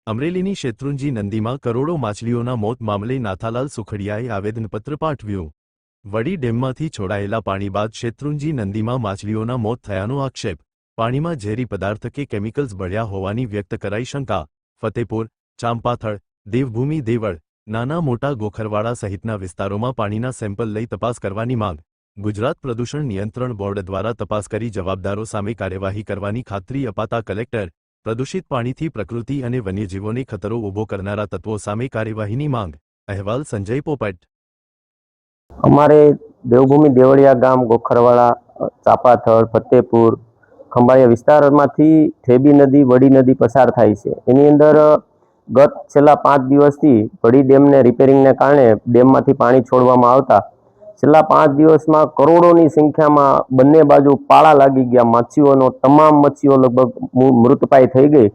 અમરેલીની શેત્રુંજી નદીમાં કરોડો માછલીઓના મોત મામલે નાથાલાલ સુખડિયાએ આવેદનપત્ર પાઠવ્યું। વડી ડેમમાંથી છોડાયેલા પાણી બાદ શેત્રુંજી નદીમાં માછલીઓના મોત થયાનો આક્ષેપ। પાણીમાં ઝેરી પદાર્થ કે કેમિકલ્સ ભળ્યા હોવાની વ્યક્ત કરાઈ શંકા। ફતેપુર, ચાંપાથળ, દેવભૂમિ દેવળ, નાના મોટા ગોખરવાડા સહિતના વિસ્તારોમાં પાણીના સેમ્પલ લઈ તપાસ કરવાની માંગ। ગુજરાત પ્રદૂષણ નિયંત્રણ બોર્ડ દ્વારા તપાસ કરી જવાબદારો સામે કાર્યવાહી કરવાની ખાતરી અપાતા કલેક્ટર પ્રદૂષિત પાણીથી પ્રકૃતિ અને વન્યજીવોને ખતરો ઊભો કરનારા તત્વો સામે કાર્યવાહીની માંગ। અહેવાલ સંજય પોપટ। અમારે દેવભૂમિ દેવળિયા ગામ, ગોખરવાડા, ચાપાથળ, ફતેપુર, ખંભાળિયા વિસ્તારમાંથી ઠેબી નદી, વડી નદી પસાર થાય છે। એની અંદર ગત છેલ્લા 5 દિવસથી વડી ડેમને રિપેરિંગને કારણે ડેમમાંથી પાણી છોડવામાં આવતા છેલ્લા 5 દિવસમાં કરોડોની સંખ્યામાં બંને બાજુ પાળા લાગી ગયા। માછીઓનો તમામ મચ્છીઓ લગભગ મૃતપાય થઈ ગઈ।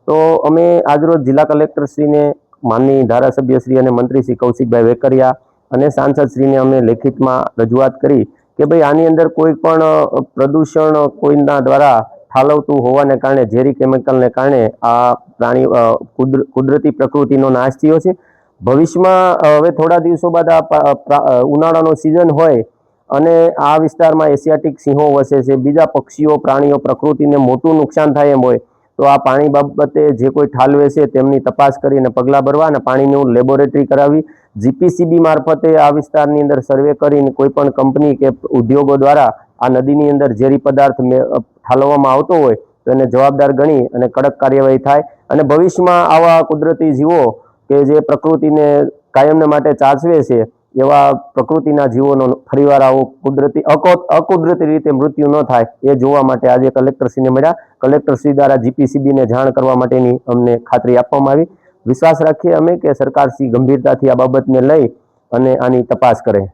તો અમે આજરોજ જિલ્લા કલેક્ટરશ્રીને, માનનીય ધારાસભ્યશ્રી અને મંત્રી શ્રી કૌશિકભાઈ વેકરિયા અને સાંસદશ્રીને અમે લેખિતમાં રજૂઆત કરી કે ભાઈ આની અંદર કોઈ પણ પ્રદૂષણ કોઈના દ્વારા ઠાલવતું હોવાને કારણે, ઝેરી કેમિકલને કારણે આ પ્રાણી કુદરતી પ્રકૃતિનો નાશ થયો છે। ભવિષ્યમાં હવે થોડા દિવસો બાદ આ ઉનાળાનો સિઝન હોય અને આ વિસ્તારમાં એશિયાટિક સિંહો વસે છે, બીજા પક્ષીઓ, પ્રાણીઓ, પ્રકૃતિને મોટું નુકસાન થાય એમ હોય તો આ પાણી બાબતે જે કોઈ ઠાલવે છે તેમની તપાસ કરીને પગલાં ભરવા અને પાણીનું લેબોરેટરી કરાવી જીપીસીબી મારફતે આ વિસ્તારની અંદર સર્વે કરીને કોઈ પણ કંપની કે ઉદ્યોગો દ્વારા આ નદીની અંદર ઝેરી પદાર્થ ઠાલવવામાં આવતો હોય તો એને જવાબદાર ગણી અને કડક કાર્યવાહી થાય અને ભવિષ્યમાં આવા કુદરતી જીવો કે જે પ્રકૃતિને કાયમને માટે ચાચવે છે એવા પ્રકૃતિના જીવોનો ફરીવાર આવો અકુદરતી રીતે મૃત્યુ ન થાય એ જોવા માટે આજે કલેક્ટરશ્રીને મળ્યા। કલેક્ટરશ્રી દ્વારા જીપીસીબીને જાણ કરવા માટેની અમને ખાતરી આપવામાં આવી। વિશ્વાસ રાખીએ અમે કે સરકારશ્રી ગંભીરતાથી આ બાબતને લઈ અને આની તપાસ કરે।